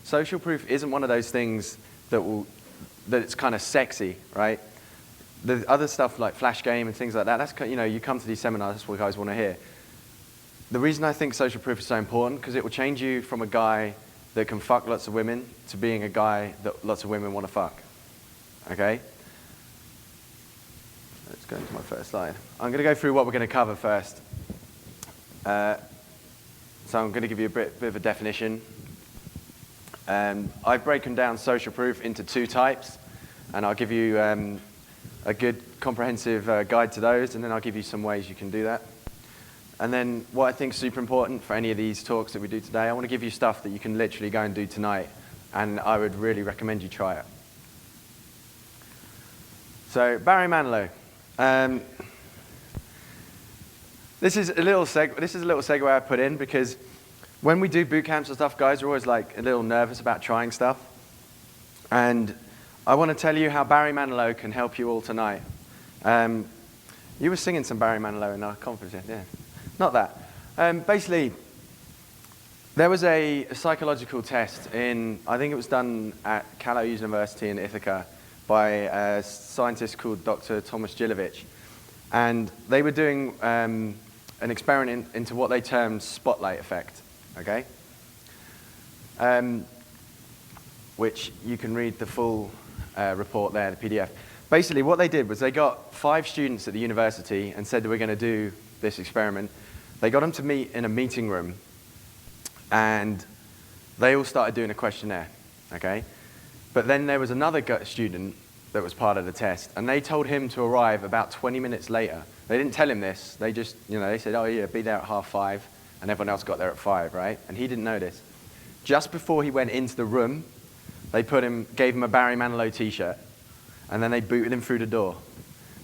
social proof isn't one of those things that it's kind of sexy, right? The other stuff like Flash Game and things like that, that's, you come to these seminars, that's what guys want to hear. The reason I think social proof is so important, because it will change you from a guy that can fuck lots of women to being a guy that lots of women want to fuck, okay? Let's go into my first slide. I'm going to go through what we're going to cover first. So I'm going to give you a bit of a definition. I've broken down social proof into 2 types, and I'll give you a good comprehensive guide to those, and then I'll give you some ways you can do that. And then what I think is super important for any of these talks that we do today, I want to give you stuff that you can literally go and do tonight, and I would really recommend you try it. So Barry Manilow. This is a little segue I put in, because when we do boot camps and stuff, guys are always like a little nervous about trying stuff. And I want to tell you how Barry Manilow can help you all tonight. You were singing some Barry Manilow in our conference, yeah? Not that. Basically, there was a psychological test I think it was done at Callow University in Ithaca by a scientist called Dr. Thomas Gilovich. And they were doing an experiment into what they termed spotlight effect, okay? Which you can read the full report there, the PDF. Basically, what they did was they got 5 students at the university and said that we're going to do this experiment. They got them to meet in a meeting room, and they all started doing a questionnaire, okay? But then there was another student that was part of the test, and they told him to arrive about 20 minutes later. They didn't tell him this. They just, they said, oh yeah, be there at 5:30, and everyone else got there at 5, right? And he didn't know this. Just before he went into the room, they gave him a Barry Manilow t-shirt, and then they booted him through the door.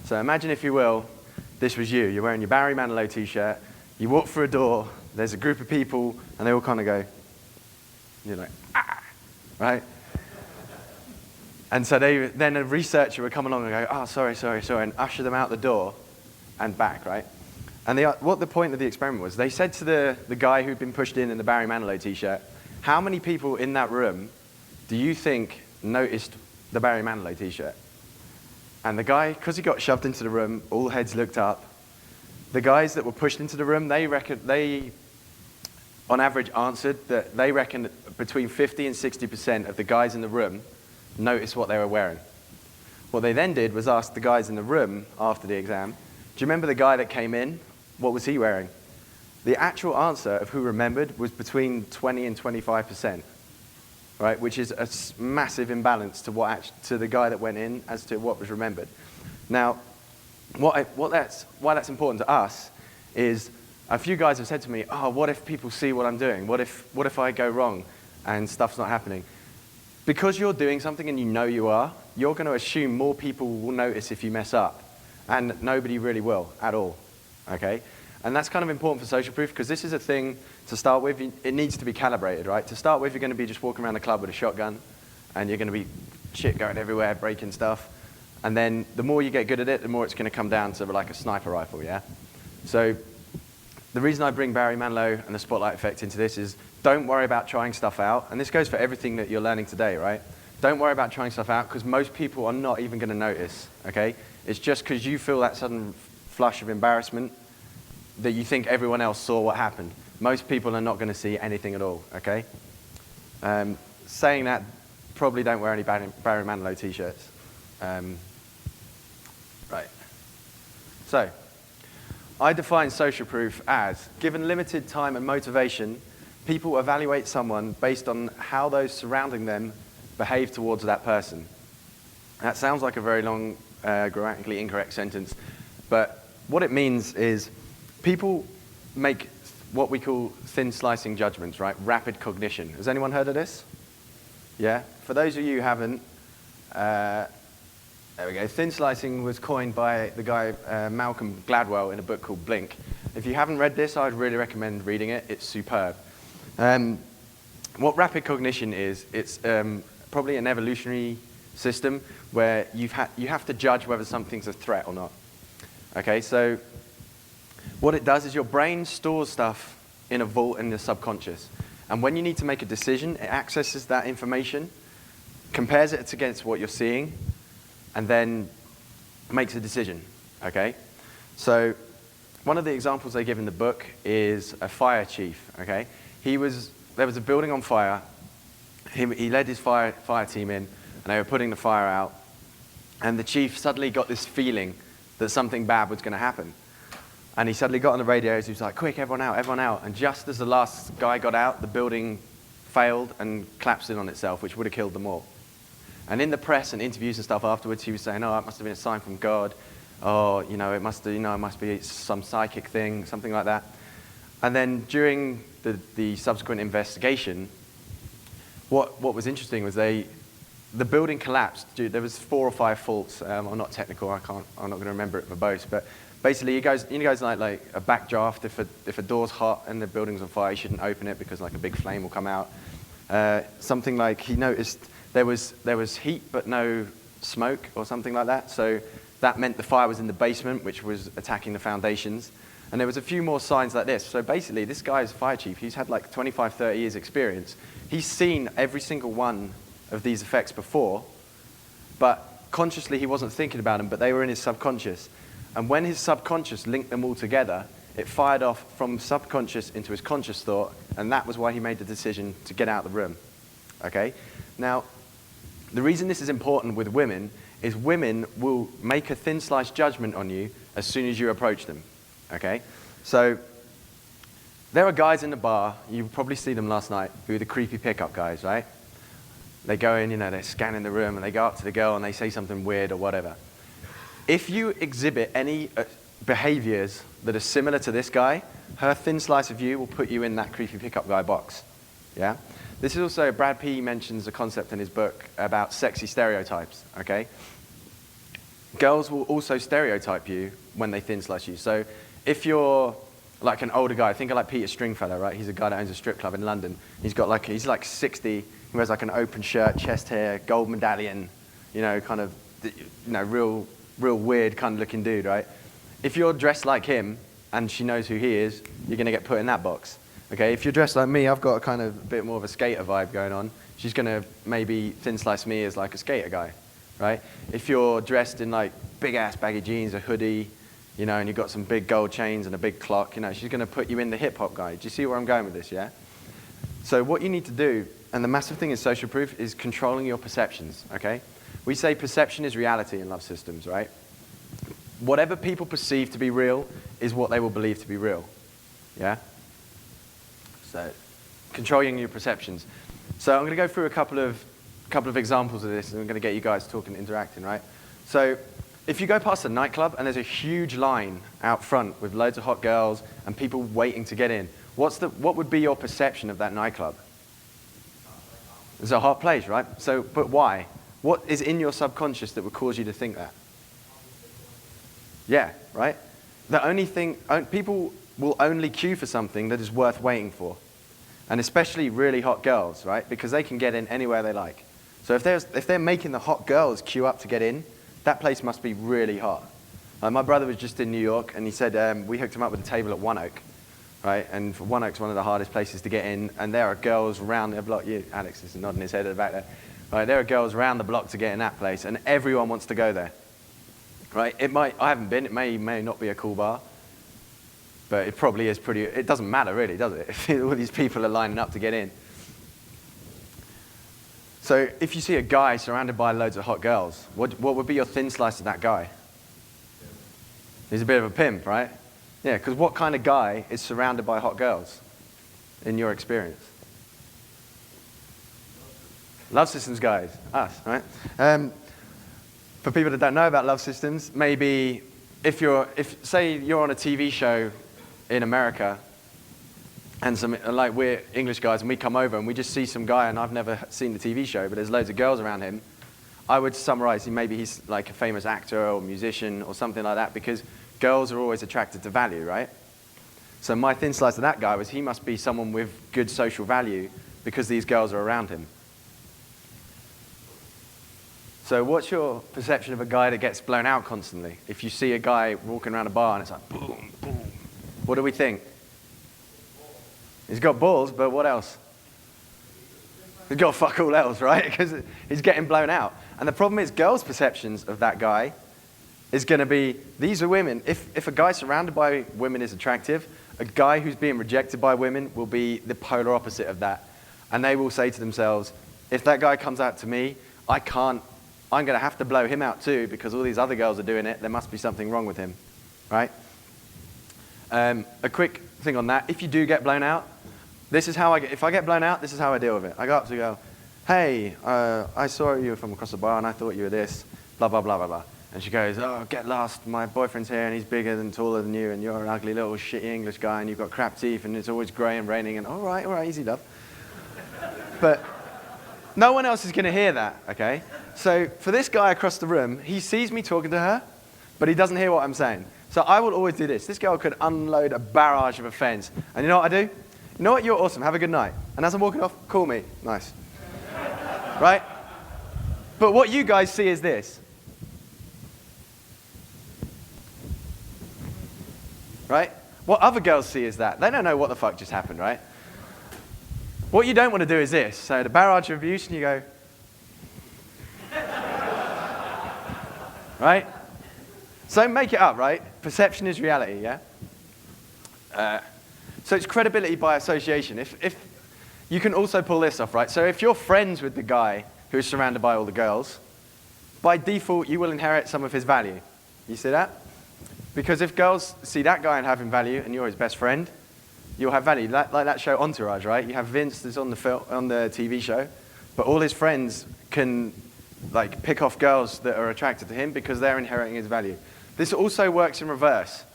So imagine, if you will, this was you. You're wearing your Barry Manilow t-shirt, you walk through a door, there's a group of people, and they all kind of go, you're like, ah, right? And so then a researcher would come along and go, oh, sorry, and usher them out the door and back, right? And what the point of the experiment was, they said to the guy who'd been pushed in the Barry Manilow t-shirt, how many people in that room do you think noticed the Barry Manilow t-shirt? And the guy, because he got shoved into the room, all heads looked up. The guys that were pushed into the room, they on average answered that they reckoned between 50 and 60% of the guys in the room noticed what they were wearing. What they then did was ask the guys in the room after the exam, do you remember the guy that came in? What was he wearing? The actual answer of who remembered was between 20 and 25%, right? Which is a massive imbalance to the guy that went in as to what was remembered. Now, why that's important to us is a few guys have said to me, oh, what if people see what I'm doing? What if I go wrong and stuff's not happening? Because you're doing something and you know you are, you're going to assume more people will notice if you mess up, and nobody really will at all, okay? And that's kind of important for social proof, because this is a thing to start with. It needs to be calibrated, right? To start with, you're going to be just walking around the club with a shotgun, and you're going to be shit going everywhere, breaking stuff. And then the more you get good at it, the more it's going to come down to like a sniper rifle, yeah? So the reason I bring Barry Manilow and the spotlight effect into this is don't worry about trying stuff out. And this goes for everything that you're learning today, right? Don't worry about trying stuff out, because most people are not even going to notice, okay? It's just because you feel that sudden flush of embarrassment that you think everyone else saw what happened. Most people are not going to see anything at all, okay? Saying that, probably don't wear any Barry Manilow t-shirts. Right. So, I define social proof as, given limited time and motivation, people evaluate someone based on how those surrounding them behave towards that person. That sounds like a very long, grammatically incorrect sentence, but what it means is people make what we call thin slicing judgments, right? Rapid cognition. Has anyone heard of this? Yeah? For those of you who haven't, there we go. Thin slicing was coined by the guy Malcolm Gladwell in a book called Blink. If you haven't read this, I'd really recommend reading it. It's superb. What rapid cognition is, it's probably an evolutionary system where you have to judge whether something's a threat or not. Okay, so what it does is your brain stores stuff in a vault in the subconscious. And when you need to make a decision, it accesses that information, compares it against what you're seeing, and then makes a decision, okay? So one of the examples they give in the book is a fire chief, okay? There was a building on fire. He led his fire team in, and they were putting the fire out. And the chief suddenly got this feeling that something bad was going to happen. And he suddenly got on the radios. He was like, quick, everyone out, everyone out. And just as the last guy got out, the building failed and collapsed in on itself, which would have killed them all. And in the press and interviews and stuff afterwards, he was saying, oh, it must have been a sign from God. Oh, it must be some psychic thing, something like that. And then during the subsequent investigation, what was interesting was the building collapsed. There was 4 or 5 faults. I'm not technical. I'm not going to remember it verbose. But basically, you guys like a backdraft. If a door's hot and the building's on fire, you shouldn't open it because like a big flame will come out. Something like he noticed there was heat but no smoke or something like that. So that meant the fire was in the basement, which was attacking the foundations. And there was a few more signs like this. So basically, this guy's fire chief. He's had like 25, 30 years experience. He's seen every single one of these effects before, but consciously he wasn't thinking about them, but they were in his subconscious. And when his subconscious linked them all together, it fired off from subconscious into his conscious thought, and that was why he made the decision to get out of the room. Okay? Now, the reason this is important with women is women will make a thin slice judgment on you as soon as you approach them. Okay? So there are guys in the bar, you probably see them last night, who are the creepy pickup guys, right? They go in, they're scanning the room, and they go up to the girl and they say something weird or whatever. If you exhibit any behaviors that are similar to this guy, her thin slice of you will put you in that creepy pickup guy box. Yeah? This is also, Brad P. mentions a concept in his book about sexy stereotypes, okay? Girls will also stereotype you when they thin slice you. So if you're like an older guy, think of like Peter Stringfellow, right? He's a guy that owns a strip club in London. He's like 60, he wears like an open shirt, chest hair, gold medallion, real weird kind of looking dude, right? If you're dressed like him and she knows who he is, you're going to get put in that box. Okay, if you're dressed like me, I've got a kind of a bit more of a skater vibe going on. She's going to maybe thin slice me as like a skater guy, right? If you're dressed in like big ass baggy jeans, a hoodie, and you've got some big gold chains and a big clock, she's going to put you in the hip hop guy. Do you see where I'm going with this, yeah? So what you need to do, and the massive thing in social proof, is controlling your perceptions, okay? We say perception is reality in love systems, right? Whatever people perceive to be real is what they will believe to be real, yeah? So controlling your perceptions. So I'm going to go through a couple of examples of this, and I'm going to get you guys talking, interacting, right? So if you go past a nightclub and there's a huge line out front with loads of hot girls and people waiting to get in, what would be your perception of that nightclub? It's a hot place, right? So, but why? What is in your subconscious that would cause you to think that? Yeah, right? The only thing, people will only queue for something that is worth waiting for. And especially really hot girls, right? Because they can get in anywhere they like. So if they're making the hot girls queue up to get in, that place must be really hot. My brother was just in New York, and he said we hooked him up with a table at One Oak, right? And One Oak's one of the hardest places to get in, and there are girls around the block. Alex is nodding his head at the back there. Right, there are girls around the block to get in that place, and everyone wants to go there. Right? I haven't been. It may not be a cool bar, but it probably is pretty. It doesn't matter really, does it? If all these people are lining up to get in. So if you see a guy surrounded by loads of hot girls, what would be your thin slice of that guy? He's a bit of a pimp, right? Yeah, because what kind of guy is surrounded by hot girls in your experience? Love systems guys, us, right? For people that don't know about love systems, maybe say you're on a TV show in America, and we're English guys, and we come over and we just see some guy, and I've never seen the TV show, but there's loads of girls around him. I would summarize, maybe he's like a famous actor or musician or something like that, because girls are always attracted to value, right? So my thin slice of that guy was he must be someone with good social value because these girls are around him. So what's your perception of a guy that gets blown out constantly? If you see a guy walking around a bar and it's like boom, boom, what do we think? He's got balls, but what else? He's got fuck all else, right? Because he's getting blown out. And the problem is girls' perceptions of that guy is going to be, these are women. If a guy surrounded by women is attractive, a guy who's being rejected by women will be the polar opposite of that. And they will say to themselves, if that guy comes out to me, I'm going to have to blow him out too because all these other girls are doing it. There must be something wrong with him, right? A quick thing on that, if you do get blown out, this is how if I get blown out, this is how I deal with it. I go up to go, hey, I saw you from across the bar and I thought you were this, blah, blah, blah, blah, blah. And she goes, oh, get lost. My boyfriend's here and he's bigger and taller than you and you're an ugly little shitty English guy and you've got crap teeth and it's always grey and raining and all right, easy love. But no one else is going to hear that, okay? So for this guy across the room, he sees me talking to her, but he doesn't hear what I'm saying. So I will always do this. This girl could unload a barrage of offense. And you know what I do? You know what? You're awesome. Have a good night. And as I'm walking off, call me. Nice. Right? But what you guys see is this. Right? What other girls see is that. They don't know what the fuck just happened, right? What you don't want to do is this. So the barrage of abuse, and you go, right? So make it up, right? Perception is reality, yeah? So it's credibility by association. If you can also pull this off, right? So if you're friends with the guy who is surrounded by all the girls, by default, you will inherit some of his value. You see that? Because if girls see that guy and have him value, and you're his best friend, you'll have value. Like that show Entourage, right? You have Vince that's on the TV show, but all his friends can like pick off girls that are attracted to him because they're inheriting his value. This also works in reverse,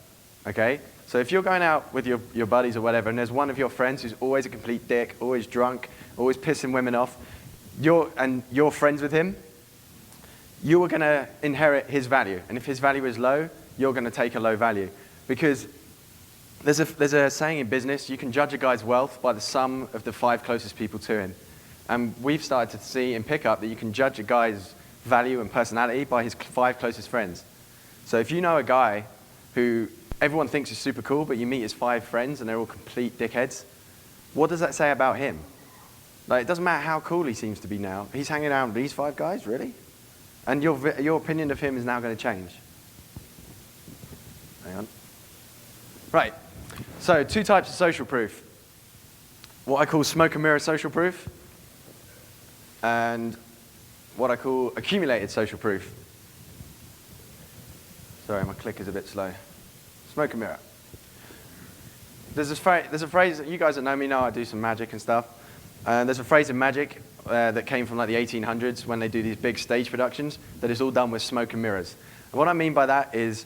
okay? So if you're going out with your buddies or whatever, and there's one of your friends who's always a complete dick, always drunk, always pissing women off, and you're friends with him, you are going to inherit his value. And if his value is low, you're going to take a low value. Because there's a saying in business, you can judge a guy's wealth by the sum of the 5 closest people to him. And we've started to see in pickup that you can judge a guy's value and personality by his 5 closest friends. So if you know a guy who everyone thinks is super cool, but you meet his 5 friends and they're all complete dickheads, what does that say about him? Like, it doesn't matter how cool he seems to be now. He's hanging out with these 5 guys, really? And your opinion of him is now going to change. Hang on. Right. So 2 types of social proof. What I call smoke and mirror social proof, and what I call accumulated social proof. Sorry, my click is a bit slow. Smoke and mirror. There's a phrase, you guys that know me know I do some magic and stuff. There's a phrase in magic that came from like the 1800s when they do these big stage productions that is all done with smoke and mirrors. And what I mean by that is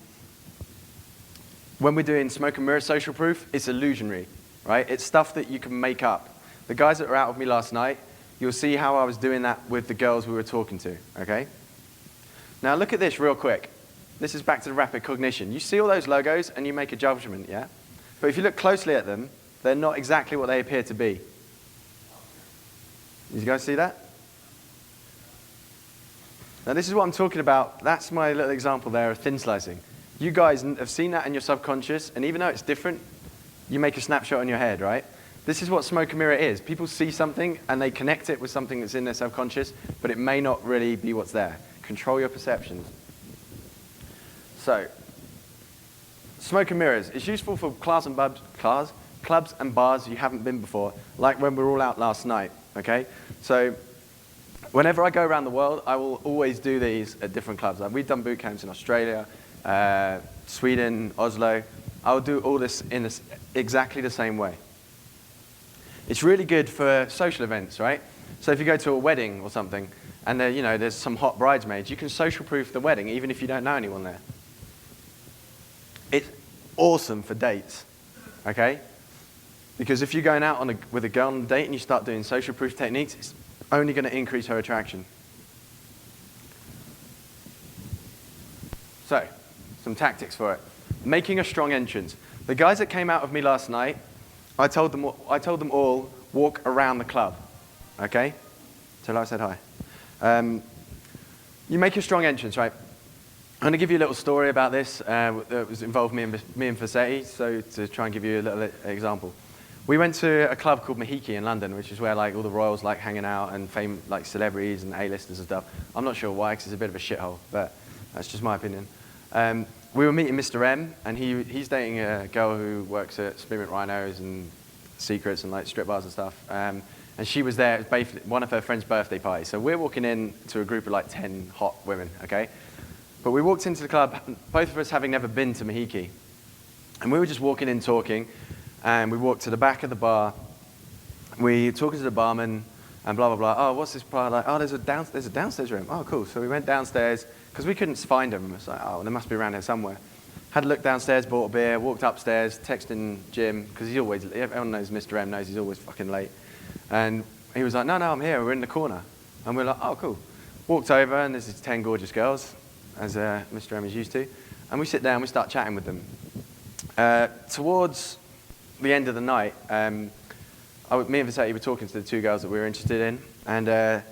when we're doing smoke and mirror social proof, it's illusionary, right? It's stuff that you can make up. The guys that were out with me last night, you'll see how I was doing that with the girls we were talking to, okay? Now look at this real quick. This is back to the rapid cognition. You see all those logos and you make a judgment, yeah? But if you look closely at them, they're not exactly what they appear to be. You guys see that? Now this is what I'm talking about. That's my little example there of thin slicing. You guys have seen that in your subconscious, and even though it's different, you make a snapshot in your head, right? This is what smoke and mirror is. People see something and they connect it with something that's in their subconscious, but it may not really be what's there. Control your perceptions. So, smoke and mirrors. It's useful for clubs and bars you haven't been before, like when we were all out last night, okay? So, whenever I go around the world, I will always do these at different clubs. Like we've done boot camps in Australia, Sweden, Oslo. I'll do all this in exactly the same way. It's really good for social events, right? So if you go to a wedding or something, and there's some hot bridesmaids, you can social proof the wedding, even if you don't know anyone there. It's awesome for dates, okay? Because if you're going out with a girl on a date and you start doing social proof techniques, it's only going to increase her attraction. So, some tactics for it. Making a strong entrance. The guys that came out with me last night, I told them all, walk around the club, okay? Till I said hi. You make a strong entrance, right? I'm going to give you a little story about this that involved me and Vassetti, so to try and give you a little example. We went to a club called Mahiki in London, which is where like all the royals like hanging out and fame, like celebrities and A-listers and stuff. I'm not sure why, because it's a bit of a shithole, but that's just my opinion. We were meeting Mr. M, and he's dating a girl who works at Spearmint Rhinos and Secrets and like strip bars and stuff. And she was there. It was basically one of her friend's birthday parties. So we're walking in to a group of like 10 hot women, okay? But we walked into the club, both of us having never been to Mahiki. And we were just walking in talking, and we walked to the back of the bar. We talking to the barman, and blah, blah, blah. Oh, what's this bar like? Oh, there's a downstairs room. Oh, cool. So we went downstairs, because we couldn't find them. It was like, oh, they must be around here somewhere. Had a look downstairs, bought a beer, walked upstairs, texting Jim, because he's always, everyone knows Mr. M knows he's always fucking late. And he was like, no, I'm here, we're in the corner. And we're like, oh, cool. Walked over, and there's these 10 gorgeous girls, as Mr. M is used to. And we sit down, we start chatting with them. Towards the end of the night, me and Vassetti were talking to the two girls that we were interested in, and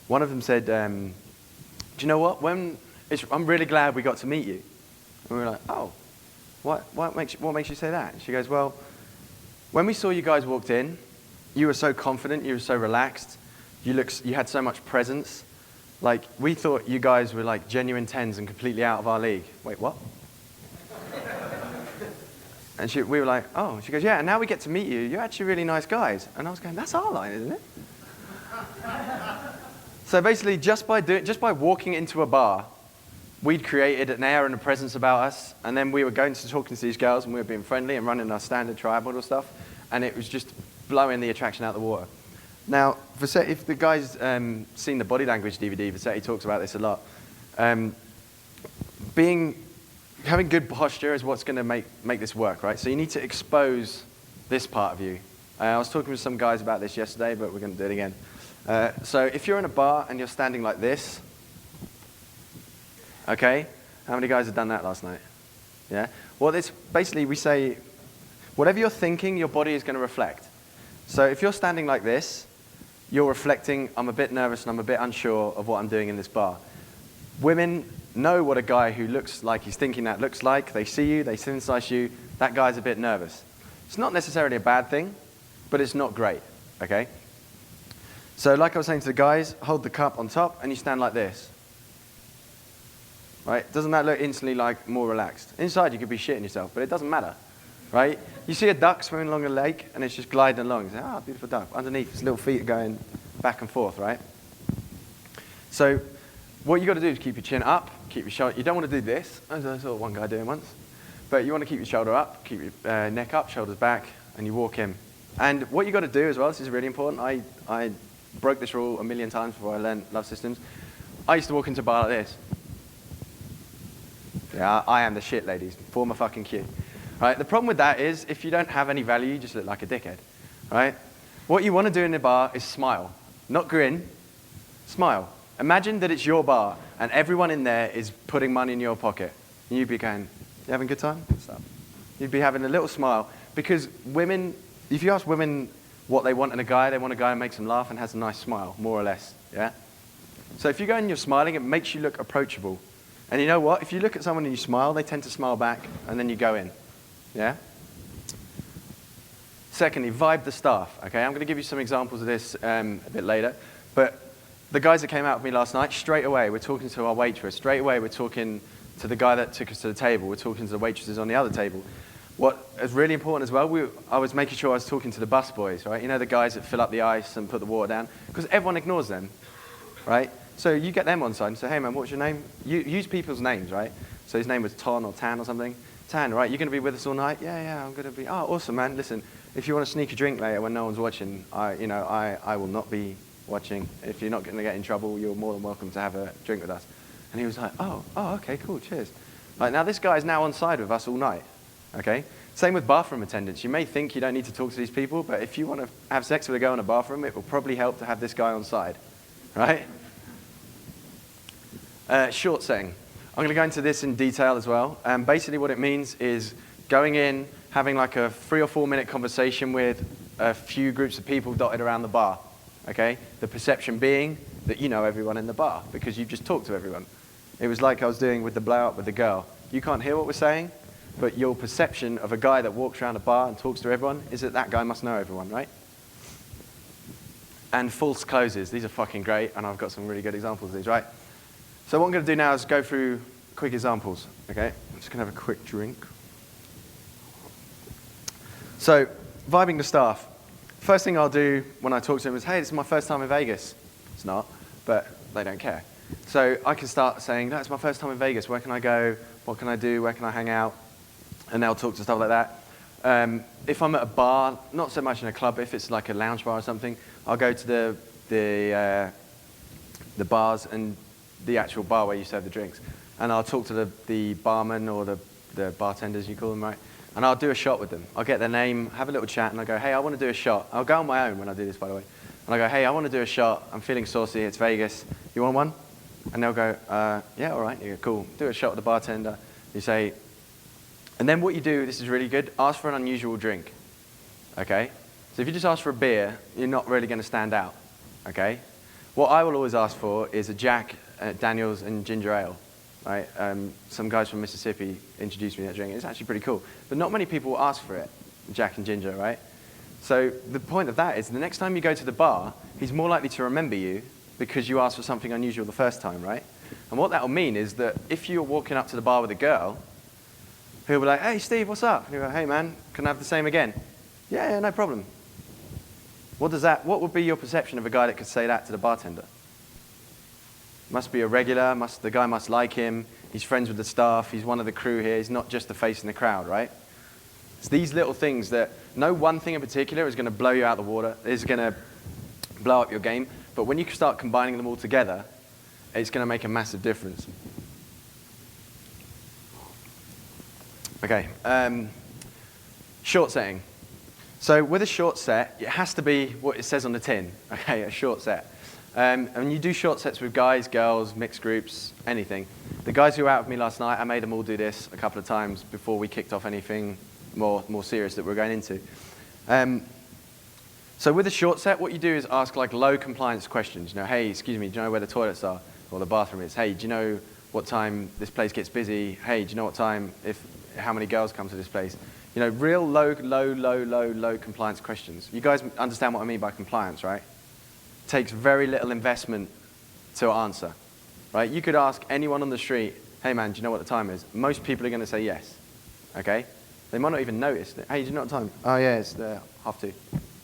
one of them said, do you know what? I'm really glad we got to meet you. And we were like, oh, what makes you say that? And she goes, well, when we saw you guys walked in, you were so confident, you were so relaxed, you had so much presence. Like, we thought you guys were like genuine 10s and completely out of our league. Wait, what? And we were like, oh. She goes, yeah, and now we get to meet you. You're actually really nice guys. And I was going, that's our line, isn't it? So basically, just by walking into a bar, we'd created an air and a presence about us, and then we were going to talking to these girls, and we were being friendly and running our standard tribe model stuff, and it was just blowing the attraction out of the water. Now, Vassetti, if the guy's seen the Body Language DVD, Vassetti talks about this a lot. Having good posture is what's going to make this work, right? So you need to expose this part of you. I was talking with some guys about this yesterday, but we're going to do it again. So if you're in a bar and you're standing like this, okay? How many guys have done that last night? Yeah? Well, basically we say, whatever you're thinking, your body is going to reflect. So if you're standing like this, you're reflecting, I'm a bit nervous and I'm a bit unsure of what I'm doing in this bar. Women know what a guy who looks like he's thinking that looks like. They see you, they synthesize you. That guy's a bit nervous. It's not necessarily a bad thing, but it's not great, okay? So like I was saying to the guys, hold the cup on top and you stand like this. Right? Doesn't that look instantly like more relaxed? Inside you could be shitting yourself, but it doesn't matter, right? You see a duck swimming along a lake and it's just gliding along. You say, ah, beautiful duck. Underneath, its little feet are going back and forth, right? So what you got to do is keep your chin up, keep your shoulder. You don't want to do this, as I saw one guy doing once, but you want to keep your shoulder up, keep your neck up, shoulders back, and you walk in. And what you got to do as well, this is really important. I broke this rule a million times before I learned Love Systems. I used to walk into a bar like this. Yeah, I am the shit, ladies. Form a fucking queue. Right? The problem with that is, if you don't have any value, you just look like a dickhead. Right? What you want to do in a bar is smile. Not grin. Smile. Imagine that it's your bar, and everyone in there is putting money in your pocket. And you'd be going, you having a good time? Good stuff. You'd be having a little smile. Because women, if you ask women what they want in a guy, they want a guy who makes them laugh and has a nice smile, more or less. Yeah? So if you go and you're smiling, it makes you look approachable. And you know what? If you look at someone and you smile, they tend to smile back, and then you go in. Yeah? Secondly, vibe the staff. Okay, I'm going to give you some examples of this a bit later. But the guys that came out with me last night, straight away, we're talking to our waitress. Straight away, we're talking to the guy that took us to the table. We're talking to the waitresses on the other table. What is really important as well, I was making sure I was talking to the bus boys, right? You know, the guys that fill up the ice and put the water down? Because everyone ignores them, right? So you get them on side and say, hey man, what's your name? You use people's names, right? So his name was Ton or Tan or something. Tan, right? You're going to be with us all night? Yeah, I'm going to be. Oh, awesome, man. Listen, if you want to sneak a drink later when no one's watching, I will not be watching. If you're not going to get in trouble, you're more than welcome to have a drink with us. And he was like, oh, okay, cool, cheers. Like, now this guy is now on side with us all night, okay? Same with bathroom attendants. You may think you don't need to talk to these people, but if you want to have sex with a girl in a bathroom, it will probably help to have this guy on side, right? Short setting. I'm going to go into this in detail as well. Basically what it means is going in, having like a 3 or 4 minute conversation with a few groups of people dotted around the bar, okay? The perception being that you know everyone in the bar because you've just talked to everyone. It was like I was doing with the blow up with the girl. You can't hear what we're saying, but your perception of a guy that walks around a bar and talks to everyone is that that guy must know everyone, right? And false closes. These are fucking great, and I've got some really good examples of these, right? So what I'm going to do now is go through quick examples, okay? I'm just going to have a quick drink. So, vibing the staff. First thing I'll do when I talk to them is, hey, this is my first time in Vegas. It's not, but they don't care. So I can start saying, no, it's my first time in Vegas. Where can I go? What can I do? Where can I hang out? And they'll talk to stuff like that. If I'm at a bar, not so much in a club, if it's like a lounge bar or something, I'll go to the bars and the actual bar where you serve the drinks. And I'll talk to the barman or the bartenders, you call them, right? And I'll do a shot with them. I'll get their name, have a little chat, and I'll go, hey, I want to do a shot. I'll go on my own when I do this, by the way. And I go, hey, I want to do a shot. I'm feeling saucy. It's Vegas. You want one? And they'll go, yeah, all right. You go, cool. Do a shot with the bartender. You say, and then what you do, this is really good, ask for an unusual drink, okay? So if you just ask for a beer, you're not really going to stand out, okay? What I will always ask for is a Jack Daniels and ginger ale, right? Some guys from Mississippi introduced me to that drink. It's actually pretty cool. But not many people will ask for it, Jack and ginger, right? So the point of that is the next time you go to the bar, he's more likely to remember you because you asked for something unusual the first time, right? And what that will mean is that if you're walking up to the bar with a girl, he'll be like, hey, Steve, what's up? And you go, hey, man, can I have the same again? Yeah, no problem. What would be your perception of a guy that could say that to the bartender? Must be a regular, the guy must like him, he's friends with the staff, he's one of the crew here, he's not just the face in the crowd, right? It's these little things that, no one thing in particular is going to blow you out of the water, is going to blow up your game, but when you start combining them all together, it's going to make a massive difference. Okay, short setting. So with a short set, it has to be what it says on the tin, okay, a short set. And you do short sets with guys, girls, mixed groups, anything. The guys who were out with me last night, I made them all do this a couple of times before we kicked off anything more serious that we're going into. So with a short set, what you do is ask like low compliance questions. You know, hey, excuse me, do you know where the toilets are or the bathroom is? Hey, do you know what time this place gets busy? Hey, do you know what time, how many girls come to this place? You know, real low compliance questions. You guys understand what I mean by compliance, right? It takes very little investment to answer, right? You could ask anyone on the street, hey man, do you know what the time is? Most people are going to say yes, okay? They might not even notice that. Hey, do you know what time? Oh yeah, it's 2:30.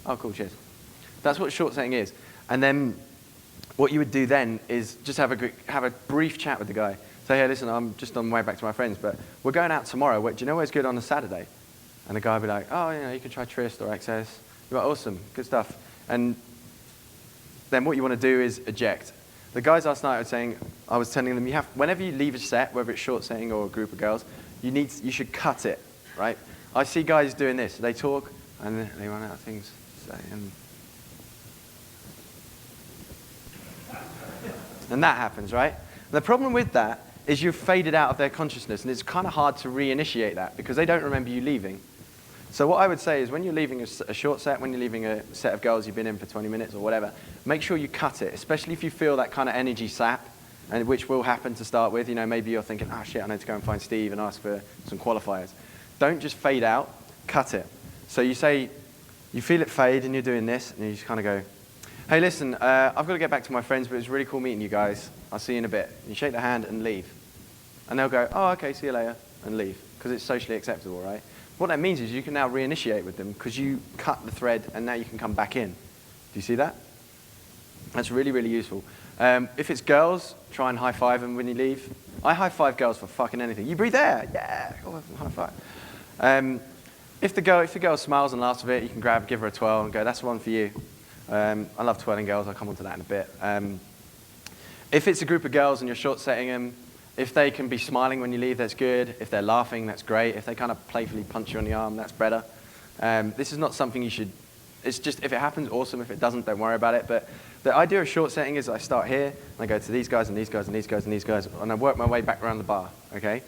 Oh cool, cheers. That's what short setting is. And then what you would do then is just have a brief chat with the guy. Say, hey, listen, I'm just on my way back to my friends, but we're going out tomorrow. Do you know where's good on a Saturday? And the guy would be like, oh, you can try Trist or XS. You're like, awesome, good stuff. And then what you want to do is eject. The guys last night I was telling them, whenever you leave a set, whether it's short setting or a group of girls, you should cut it, right? I see guys doing this. They talk, and then they run out of things to say. And that happens, right? And the problem with that is you've faded out of their consciousness, and it's kind of hard to reinitiate that because they don't remember you leaving. So what I would say is when you're leaving a short set, when you're leaving a set of girls you've been in for 20 minutes or whatever, make sure you cut it, especially if you feel that kind of energy sap, and which will happen to start with. You know, maybe you're thinking, oh shit, I need to go and find Steve and ask for some qualifiers. Don't just fade out, cut it. So you say, you feel it fade and you're doing this, and you just kind of go, hey, listen, I've got to get back to my friends, but it was really cool meeting you guys. I'll see you in a bit. You shake their hand and leave. And they'll go, oh, okay, see you later, and leave, because it's socially acceptable, right? What that means is you can now reinitiate with them because you cut the thread and now you can come back in. Do you see that? That's really, really useful. If it's girls, try and high-five them when you leave. I high-five girls for fucking anything. You breathe there? Yeah, go on, high-five. If the girl smiles and laughs a bit, you can give her a twirl and go, that's one for you. I love twirling girls. I'll come on to that in a bit. If it's a group of girls and you're short-setting them, if they can be smiling when you leave, that's good. If they're laughing, that's great. If they kind of playfully punch you on the arm, that's better. This is not something you should, it's just, if it happens, awesome. If it doesn't, don't worry about it. But the idea of short setting is I start here, and I go to these guys, and these guys, and these guys, and these guys, and I work my way back around the bar, okay?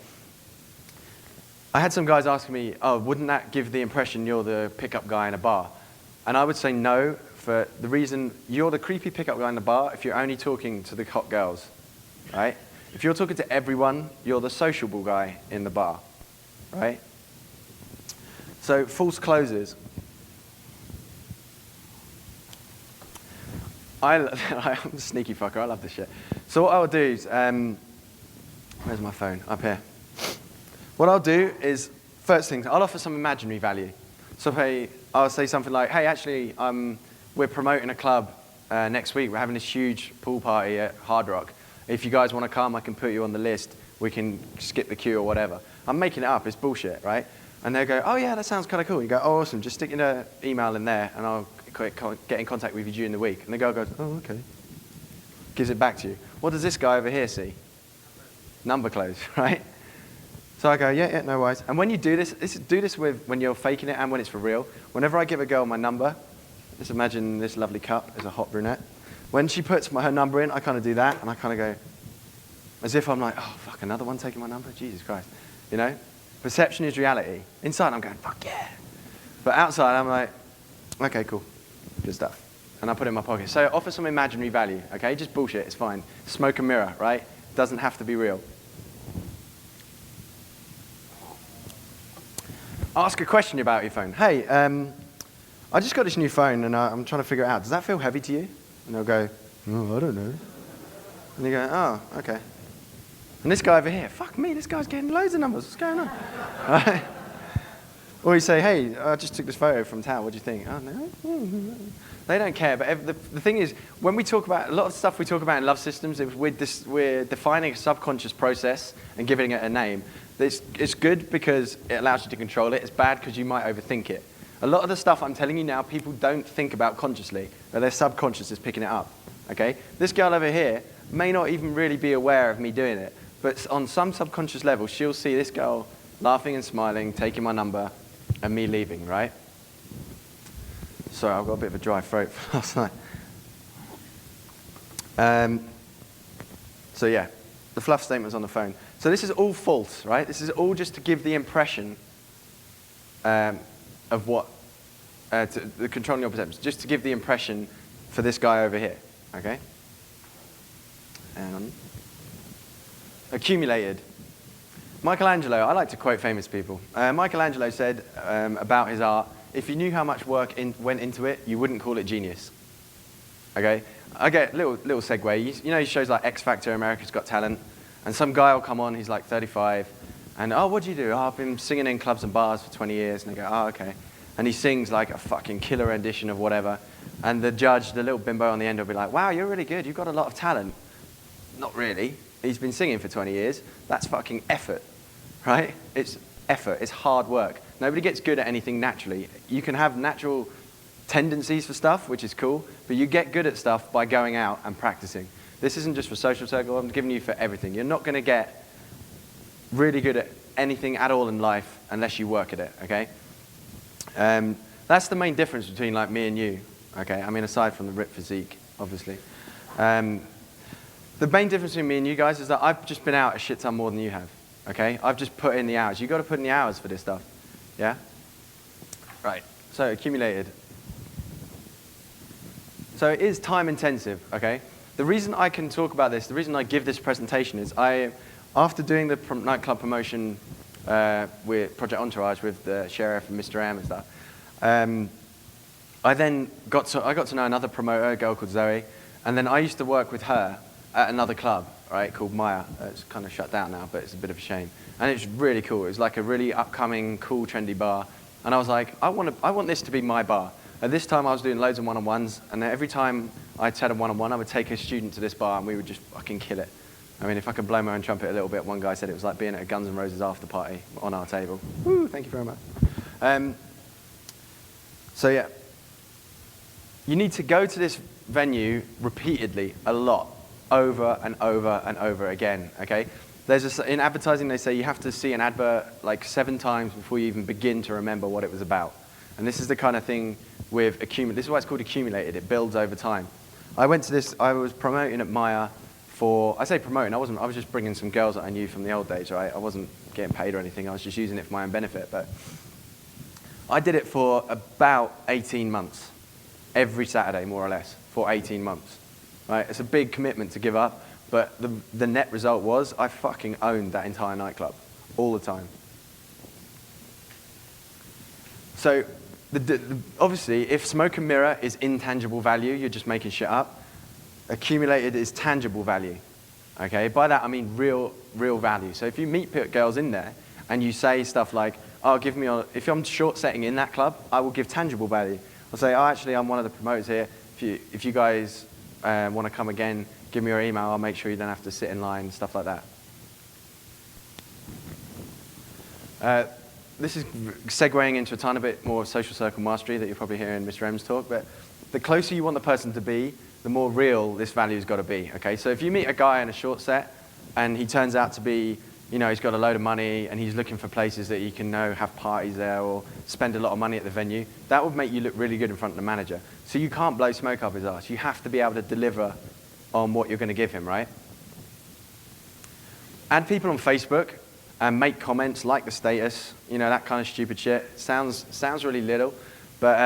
I had some guys asking me, oh, wouldn't that give the impression you're the pickup guy in a bar? And I would say no, for the reason you're the creepy pickup guy in the bar if you're only talking to the hot girls, right? If you're talking to everyone, you're the sociable guy in the bar, right? So false closes. I'm a sneaky fucker. I love this shit. So what I'll do is, where's my phone? Up here. What I'll do is, first thing, I'll offer some imaginary value. So hey, I'll say something like, hey, actually, we're promoting a club next week. We're having this huge pool party at Hard Rock. If you guys want to come, I can put you on the list. We can skip the queue or whatever. I'm making it up. It's bullshit, right? And they'll go, oh, yeah, that sounds kind of cool. You go, oh, awesome. Just stick your email in there, and I'll get in contact with you during the week. And the guy goes, oh, okay. Gives it back to you. What does this guy over here see? Number close, right? So I go, yeah, no worries. And when you do this do this with when you're faking it and when it's for real. Whenever I give a girl my number, just imagine this lovely cup is a hot brunette. When she puts her number in, I kind of do that, and I kind of go, as if I'm like, oh, fuck, another one taking my number? Jesus Christ. You know? Perception is reality. Inside, I'm going, fuck yeah. But outside, I'm like, okay, cool. Good stuff. And I put it in my pocket. So offer some imaginary value, okay? Just bullshit, it's fine. Smoke and mirror, right? Doesn't have to be real. Ask a question about your phone. Hey, I just got this new phone, and I'm trying to figure it out. Does that feel heavy to you? And they'll go, oh, I don't know. And you go, oh, okay. And this guy over here, fuck me, this guy's getting loads of numbers. What's going on? Right? Or you say, hey, I just took this photo from town. What do you think? Oh, no. They don't care. But the thing is, when we talk about, a lot of stuff we talk about in love systems, we're defining a subconscious process and giving it a name. It's good because it allows you to control it. It's bad because you might overthink it. A lot of the stuff I'm telling you now, people don't think about consciously, but their subconscious is picking it up. Okay? This girl over here may not even really be aware of me doing it, but on some subconscious level, she'll see this girl laughing and smiling, taking my number, and me leaving, right? Sorry, I've got a bit of a dry throat from last night. So yeah, the fluff statement's on the phone. So this is all false, right? This is all just to give the impression of what, the controlling your perceptions, just to give the impression for this guy over here, okay? Accumulated. Michelangelo, I like to quote famous people. Michelangelo said about his art, if you knew how much work went into it, you wouldn't call it genius. Okay? I get little segue. You know, he shows like X Factor, America's Got Talent, and some guy will come on, he's like 35, and oh, what do you do? Oh, I've been singing in clubs and bars for 20 years, and they go, oh, okay. And he sings like a fucking killer rendition of whatever, and the judge, the little bimbo on the end will be like, wow, you're really good, you've got a lot of talent. Not really. He's been singing for 20 years. That's fucking effort, right? It's effort, it's hard work. Nobody gets good at anything naturally. You can have natural tendencies for stuff, which is cool, but you get good at stuff by going out and practicing. This isn't just for social circle, I'm giving you for everything. You're not going to get really good at anything at all in life unless you work at it, okay? That's the main difference between like me and you, okay? I mean, aside from the ripped physique, obviously. The main difference between me and you guys is that I've just been out a shit ton more than you have, okay? I've just put in the hours. You've got to put in the hours for this stuff, yeah? Right, so accumulated. So it is time intensive, okay? The reason I can talk about this, the reason I give this presentation is after doing the nightclub promotion with Project Entourage with the sheriff and Mr. M and stuff, I then got to know another promoter, a girl called Zoe, and then I used to work with her at another club, right, called Maya. It's kind of shut down now, but it's a bit of a shame. And it's really cool. It was like a really upcoming, cool, trendy bar. And I was like, I want this to be my bar. At this time, I was doing loads of one-on-ones, and every time I had a one-on-one, I would take a student to this bar, and we would just fucking kill it. I mean, if I could blow my own trumpet a little bit, one guy said it was like being at a Guns N' Roses after party on our table. Woo, thank you very much. So yeah, you need to go to this venue repeatedly, a lot, over and over and over again, okay? In advertising, they say you have to see an advert like 7 times before you even begin to remember what it was about. And this is the kind of thing with this is why it's called accumulated. It builds over time. I went to this, I was promoting at Maya I say promoting, I was just bringing some girls that I knew from the old days, right? I wasn't getting paid or anything, I was just using it for my own benefit. But I did it for about 18 months, every Saturday, more or less, for 18 months, right? It's a big commitment to give up, but the net result was I fucking owned that entire nightclub, all the time. So obviously, if smoke and mirror is intangible value, you're just making shit up. Accumulated is tangible value. Okay, by that I mean real value. So if you meet girls in there and you say stuff like, "Oh, give me if I'm short setting in that club, I will give tangible value." I'll say, "Oh, actually, I'm one of the promoters here. If you guys want to come again, give me your email. I'll make sure you don't have to sit in line," stuff like that. This is segueing into a tiny bit more social circle mastery that you'll probably hear in Mr. M's talk, but the closer you want the person to be, the more real this value's got to be, okay? So if you meet a guy in a short set and he turns out to be, he's got a load of money and he's looking for places that he can have parties there or spend a lot of money at the venue, that would make you look really good in front of the manager. So you can't blow smoke up his ass. You have to be able to deliver on what you're going to give him, right? Add people on Facebook and make comments, like the status, that kind of stupid shit. Sounds really little, but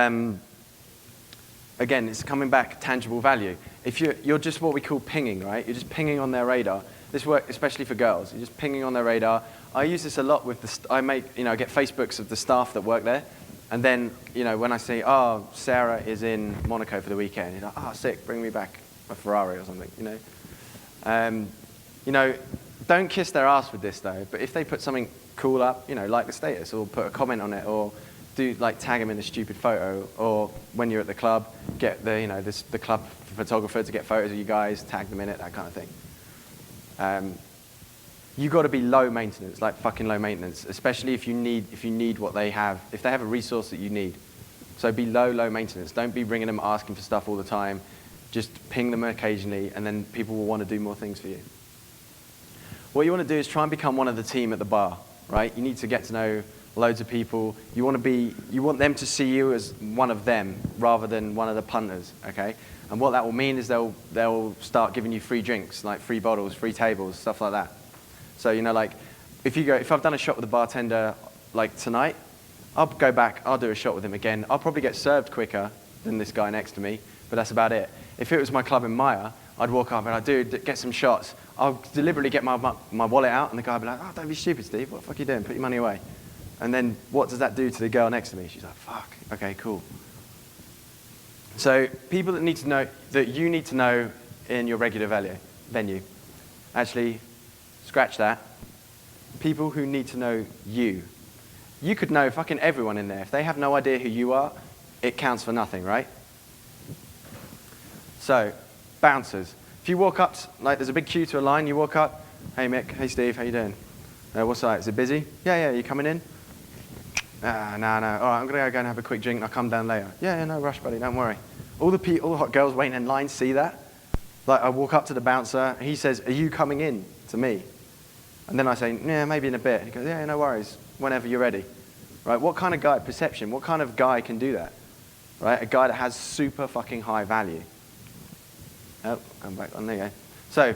again, it's coming back tangible value. If you're just what we call pinging, right? You're just pinging on their radar. This works especially for girls. You're just pinging on their radar. I use this a lot with I get Facebooks of the staff that work there, and then when I say, "Oh, Sarah is in Monaco for the weekend," you're like, "Oh, sick, bring me back a Ferrari or something," Don't kiss their ass with this though, but if they put something cool up, like the status, or put a comment on it, or tag them in a stupid photo, or when you're at the club, get the club photographer to get photos of you guys, tag them in it, that kind of thing. You got to be low maintenance, like fucking low maintenance, especially if you need what they have, if they have a resource that you need. So be low maintenance. Don't be ringing them asking for stuff all the time. Just ping them occasionally, and then people will want to do more things for you. What you want to do is try and become one of the team at the bar, right? You need to get to know loads of people. You want them to see you as one of them rather than one of the punters, okay? And what that will mean is they'll start giving you free drinks, like free bottles, free tables, stuff like that. So if I've done a shot with a bartender like tonight, I'll go back, I'll do a shot with him again. I'll probably get served quicker than this guy next to me, but that's about it. If it was my club in Maya, I'd walk up and I'd get some shots. I'll deliberately get my wallet out, and the guy would be like, "Oh, don't be stupid, Steve. What the fuck are you doing? Put your money away." And then what does that do to the girl next to me? She's like, "Fuck, okay, cool." So people that you need to know in your regular venue. Actually, scratch that. People who need to know you. You could know fucking everyone in there. If they have no idea who you are, it counts for nothing, right? So, bouncers. If you walk up, there's a big queue to a line, you walk up, "Hey Mick, hey Steve, how you doing? What's that? Is it busy?" Yeah, you coming in? No. All right, I'm going to go and have a quick drink and I'll come down later. Yeah, no rush, buddy, don't worry. All the hot girls waiting in line see that. I walk up to the bouncer, he says, "Are you coming in to me?" And then I say, "Yeah, maybe in a bit." He goes, "Yeah, no worries, whenever you're ready." Right? What kind of guy, perception, what kind of guy can do that? Right? A guy that has super fucking high value. Oh, come back on, there you go. So,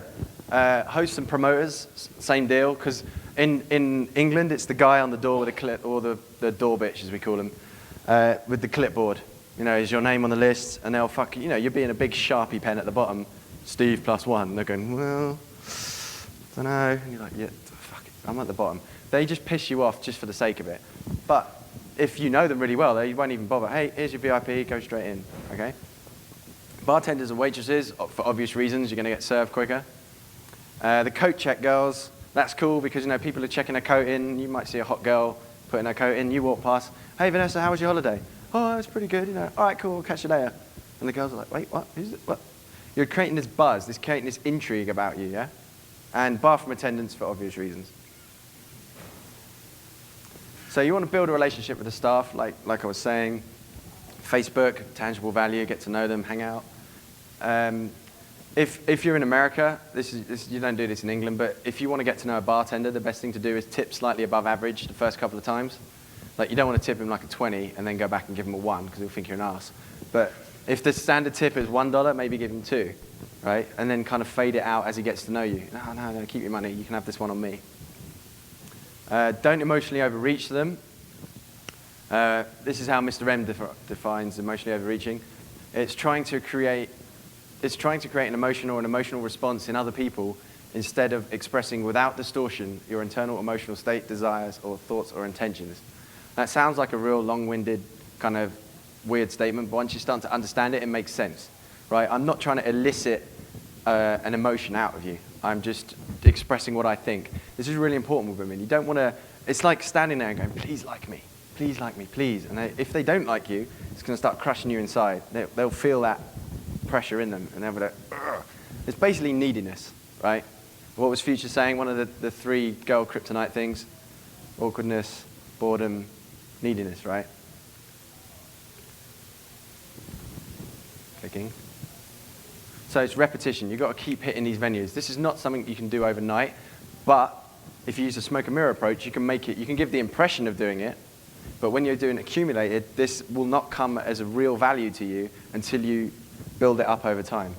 hosts and promoters, same deal, because in England, it's the guy on the door with a clip, or the door bitch, as we call them, with the clipboard. Is your name on the list? And they'll you're being a big Sharpie pen at the bottom, Steve +1. And they're going, "Well, don't know." And you're like, "Yeah, fuck it, I'm at the bottom." They just piss you off just for the sake of it. But if you know them really well, they won't even bother. "Hey, here's your VIP, go straight in," okay? Bartenders and waitresses, for obvious reasons, you're going to get served quicker. The coat check girls, that's cool because people are checking their coat in. You might see a hot girl putting her coat in. You walk past, "Hey Vanessa, how was your holiday?" "Oh, it was pretty good. All right, cool. We'll catch you later." And the girls are like, "Wait, what? Who's it? What?" You're creating this buzz, creating this intrigue about you, yeah. And bathroom attendants for obvious reasons. So you want to build a relationship with the staff, like I was saying. Facebook, tangible value, get to know them, hang out. If you're in America, you don't do this in England, but if you want to get to know a bartender, the best thing to do is tip slightly above average the first couple of times. You don't want to tip him like a 20 and then go back and give him a 1 because he'll think you're an ass. But if the standard tip is $1, maybe give him 2, right? And then kind of fade it out as he gets to know you. No, keep your money. You can have this one on me. Don't emotionally overreach them. This is how Mr. M defines emotionally overreaching. It's trying to create an emotional response in other people instead of expressing without distortion your internal emotional state, desires, or thoughts or intentions. That sounds like a real long-winded kind of weird statement, but once you start to understand it, it makes sense, right? I'm not trying to elicit an emotion out of you. I'm just expressing what I think. This is really important with women. You don't want to, it's like standing there and going, please like me, please. And if they don't like you, it's going to start crushing you inside. They'll feel that pressure in them, and they'll be like, ugh. It's basically neediness, right? What was Future saying? One of the 3 girl kryptonite things: awkwardness, boredom, neediness, right? Clicking. So it's repetition. You've got to keep hitting these venues. This is not something you can do overnight, but if you use a smoke and mirror approach, you can make it, you can give the impression of doing it, but when you're doing accumulated, this will not come as a real value to you until you build it up over time.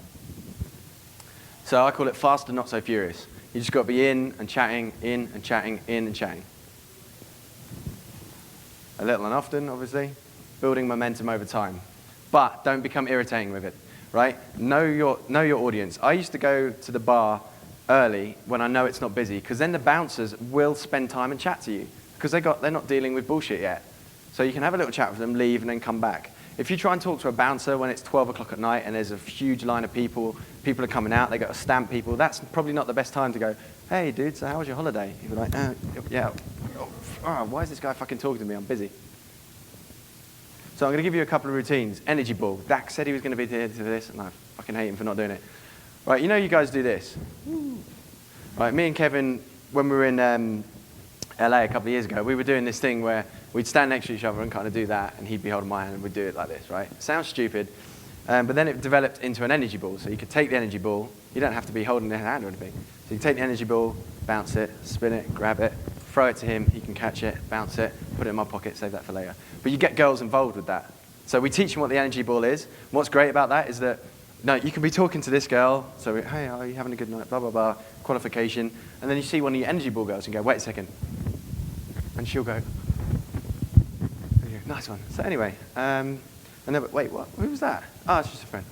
So I call it fast and not so furious. You just got to be in and chatting, in and chatting, in and chatting. A little and often, obviously, building momentum over time. But don't become irritating with it, right? Know your audience. I used to go to the bar early when I know it's not busy, because then the bouncers will spend time and chat to you, because they're not dealing with bullshit yet. So you can have a little chat with them, leave, and then come back. If you try and talk to a bouncer when it's 12 o'clock at night and there's a huge line of people are coming out, they got to stamp people, that's probably not the best time to go, hey dude, so how was your holiday? You'd be like, yeah, why is this guy fucking talking to me? I'm busy. So I'm going to give you a couple of routines. Energy ball. Dak said he was going to be here to this, and I fucking hate him for not doing it. Right, you know you guys do this. Right, me and Kevin, when we were in LA a couple of years ago, we were doing this thing where we'd stand next to each other and kind of do that, and he'd be holding my hand, and we'd do it like this, right? Sounds stupid, but then it developed into an energy ball. So you could take the energy ball. You don't have to be holding their hand or anything. So you take the energy ball, bounce it, spin it, grab it, throw it to him. He can catch it, bounce it, put it in my pocket, save that for later. But you get girls involved with that. So we teach them what the energy ball is. What's great about that is that, no, you can be talking to this girl, so hey, are you having a good night, blah, blah, blah, qualification, and then you see one of your energy ball girls and go, wait a second. And she'll go, nice one. So anyway, and then, wait, what? Who was that? Oh, it's just a friend.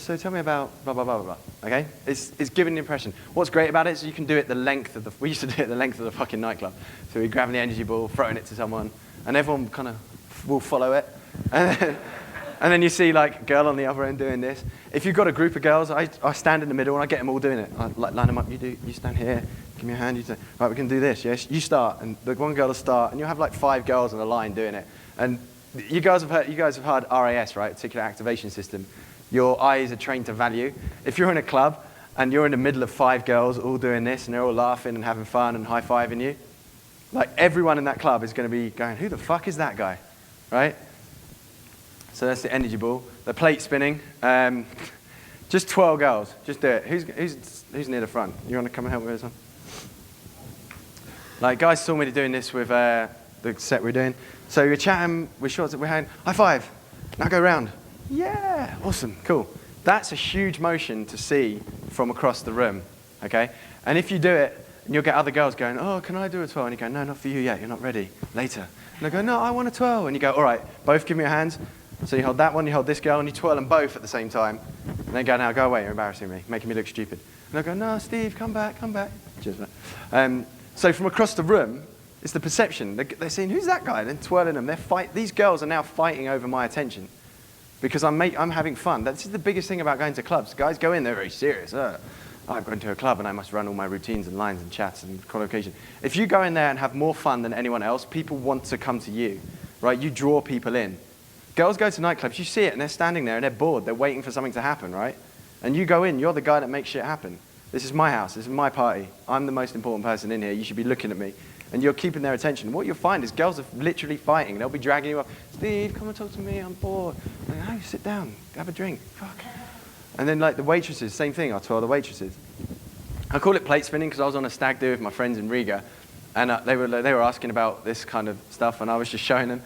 So tell me about blah, blah, blah, blah, blah. Okay? It's giving the impression. What's great about it is you can do it the length of we used to do it the length of the fucking nightclub. So we're grabbing the energy ball, throwing it to someone, and everyone kind of will follow it. And then you see like a girl on the other end doing this. If you've got a group of girls, I stand in the middle and I get them all doing it. I line them up, you stand here, give me a hand, you say, right, we can do this, yes? You start, and the one girl will start, and you'll have like 5 girls on a line doing it. And you guys have heard RAS, right? Reticular activation system. Your eyes are trained to value. If you're in a club and you're in the middle of 5 girls all doing this and they're all laughing and having fun and high-fiving you, like everyone in that club is going to be going, who the fuck is that guy, right? So that's the energy ball. The plate spinning. Just 12 girls. Just do it. Who's near the front? You want to come and help me with this one? Like guys saw me doing this with the set we're doing. So you're chatting, we're short, we're hand, high five. Now go round. Yeah, awesome, cool. That's a huge motion to see from across the room, okay? And if you do it, and you'll get other girls going, oh, can I do a 12? And you go, no, not for you yet, you're not ready, later. And they go, no, I want a 12. And you go, all right, both give me your hands. So you hold that one, you hold this girl, and you twirl them both at the same time. And they go, now go away, you're embarrassing me, making me look stupid. And I go, no, Steve, come back, come back. Cheers, man. So from across the room, it's the perception. They're saying, who's that guy? And twirling them. These girls are now fighting over my attention because I'm having fun. This is the biggest thing about going to clubs. Guys go in, they're very serious. I've gone to a club and I must run all my routines and lines and chats and qualification. If you go in there and have more fun than anyone else, people want to come to you, right? You draw people in. Girls go to nightclubs, you see it, and they're standing there and they're bored. They're waiting for something to happen, right? And you go in, you're the guy that makes shit happen. This is my house. This is my party. I'm the most important person in here. You should be looking at me. And you're keeping their attention. What you'll find is girls are literally fighting. They'll be dragging you up. Steve, come and talk to me. I'm bored. Like, oh, sit down. Have a drink. Fuck. And then like the waitresses, same thing. I'll tell the waitresses. I call it plate spinning because I was on a stag do with my friends in Riga. And they were asking about this kind of stuff. And I was just showing them.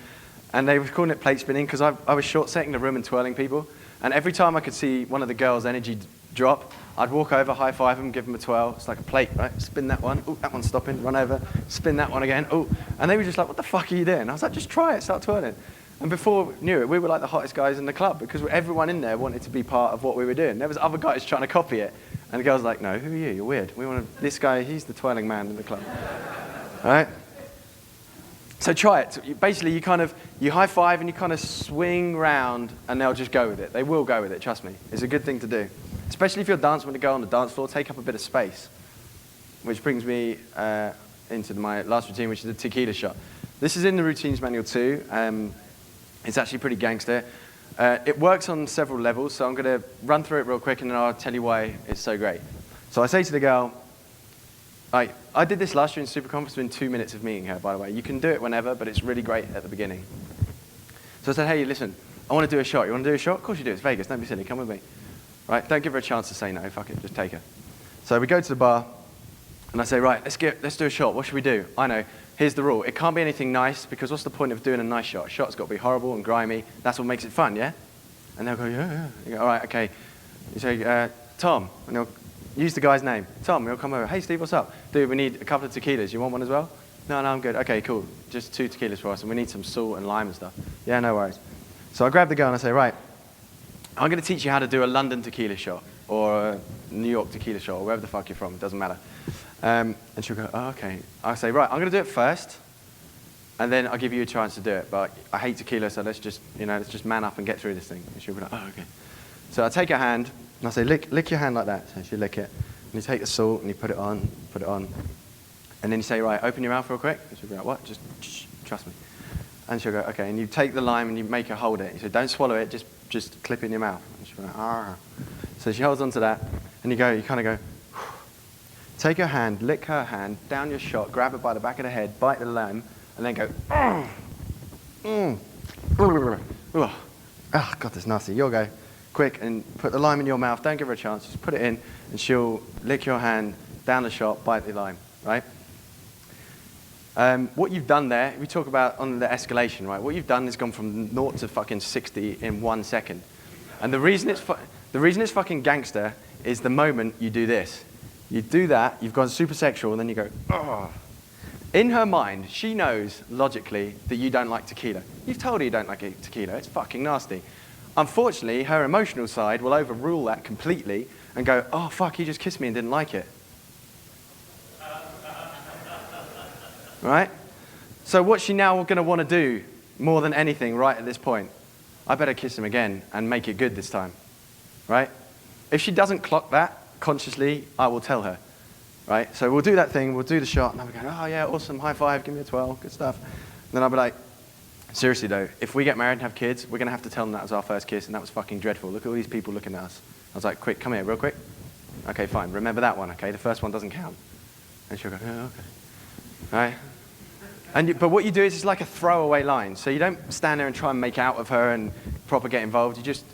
And they were calling it plate spinning because I was short-setting the room and twirling people. And every time I could see one of the girls' energy drop, I'd walk over, high-five them, give them a twirl. It's like a plate, right? Spin that one. Ooh, that one's stopping. Run over. Spin that one again. Ooh. And they were just like, what the fuck are you doing? I was like, just try it. Start twirling. And before we knew it, we were like the hottest guys in the club because everyone in there wanted to be part of what we were doing. There was other guys trying to copy it. And the girls were like, no, who are you? You're weird. We want this guy, he's the twirling man in the club. All right? So try it. So basically, you high five and you kind of swing round, and they'll just go with it. They will go with it, trust me. It's a good thing to do. Especially if you're dancing with a girl on the dance floor, take up a bit of space. Which brings me into my last routine, which is the tequila shot. This is in the routines manual too. It's actually pretty gangster. It works on several levels, so I'm going to run through it real quick, and then I'll tell you why it's so great. So I say to the girl, I did this last year in Superconf. It's been 2 minutes of meeting her, by the way. You can do it whenever, but it's really great at the beginning. So I said, hey, listen, I want to do a shot. You want to do a shot? Of course you do. It's Vegas. Don't be silly. Come with me. Right? Don't give her a chance to say no. Fuck it. Just take her. So we go to the bar, and I say, right, let's do a shot. What should we do? I know. Here's the rule. It can't be anything nice, because what's the point of doing a nice shot? A shot's got to be horrible and grimy. That's what makes it fun, yeah? And they'll go, yeah. You go, all right, okay. You say, Tom, and they'll use the guy's name. Tom, he'll come over. Hey, Steve, what's up? Dude, we need a couple of tequilas. You want one as well? No, I'm good. Okay, cool. Just 2 tequilas for us, and we need some salt and lime and stuff. Yeah, no worries. So I grab the girl and I say, right, I'm going to teach you how to do a London tequila shot, or a New York tequila shot, or wherever the fuck you're from. It doesn't matter. And she'll go, oh, okay. I say, right, I'm going to do it first, and then I'll give you a chance to do it. But I hate tequila, so let's just man up and get through this thing. And she'll be like, oh, okay. So I take her hand, and I say, lick your hand like that. So she'll lick it. And you take the salt, and you put it on. And then you say, right, open your mouth real quick. And she'll be like, what? Just trust me. And she'll go, okay. And you take the lime, and you make her hold it. You say, don't swallow it, just clip it in your mouth. And she'll be like, ah. So she holds on to that, and you kind of go, take her hand, lick her hand, down your shot, grab her by the back of the head, bite the lime, and then go, oh, God, that's nasty. You'll go quick and put the lime in your mouth. Don't give her a chance. Just put it in, and she'll lick your hand, down the shot, bite the lime, right? What you've done there, we talk about on the escalation, right? What you've done is gone from 0 to fucking 60 in 1 second. And the reason it's fucking gangster is the moment you do this. You do that, you've gone super sexual, and then you go, oh. In her mind, she knows, logically, that you don't like tequila. You've told her you don't like tequila. It's fucking nasty. Unfortunately, her emotional side will overrule that completely and go, oh, fuck, he just kissed me and didn't like it. Right? So what's she now going to want to do more than anything right at this point? I better kiss him again and make it good this time. Right? If she doesn't clock that, consciously, I will tell her, right? So we'll do that thing, we'll do the shot, and I'll be going, oh yeah, awesome, high five, give me a 12, good stuff. And then I'll be like, seriously though, if we get married and have kids, we're going to have to tell them that was our first kiss, and that was fucking dreadful. Look at all these people looking at us. I was like, quick, come here, real quick. Okay, fine, remember that one, okay? The first one doesn't count. And she'll go, oh, okay. Right? But what you do is it's like a throwaway line. So you don't stand there and try and make out of her and proper get involved. You just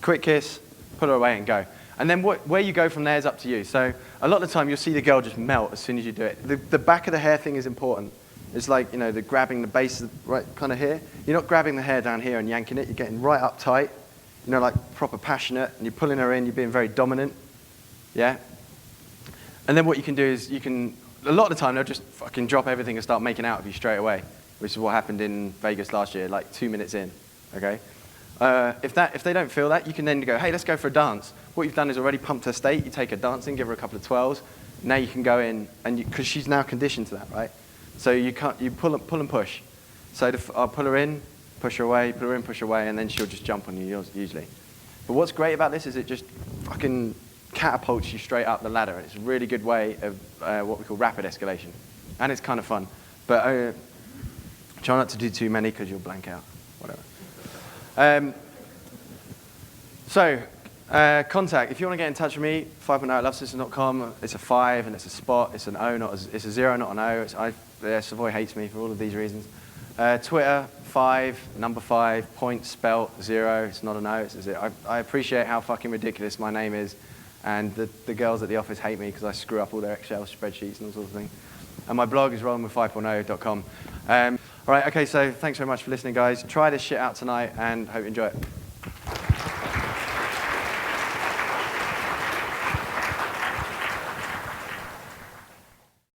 quick kiss, put her away and go. And then where you go from there is up to you. So a lot of the time, you'll see the girl just melt as soon as you do it. The back of the hair thing is important. It's like, the grabbing the base right kind of here. You're not grabbing the hair down here and yanking it. You're getting right up tight, like proper passionate. And you're pulling her in. You're being very dominant. Yeah? And then what you can do is a lot of the time, they'll just fucking drop everything and start making out of you straight away, which is what happened in Vegas last year, like 2 minutes in, okay? If they don't feel that, you can then go, hey, let's go for a dance. What you've done is already pumped her state. You take her dancing, give her a couple of 12s. Now you can go in, and because she's now conditioned to that, right? So you pull and push. So I'll pull her in, push her away, pull her in, push her away, and then she'll just jump on you usually. But what's great about this is it just fucking catapults you straight up the ladder. It's a really good way of what we call rapid escalation. And it's kind of fun. But try not to do too many because you'll blank out. Whatever. Contact. If you want to get in touch with me, 5.0@lovesystem.com. It's a 5 and it's a spot. It's an O, it's a 0, not an O. Savoy hates me for all of these reasons. Twitter, 5, number 5, point spelt 0. It's not an O, it's a 0. I appreciate how fucking ridiculous my name is. And the girls at the office hate me because I screw up all their Excel spreadsheets and all sorts of things. And my blog is rollingwith5.0.com. All right, okay, so thanks very much for listening, guys. Try this shit out tonight and hope you enjoy it.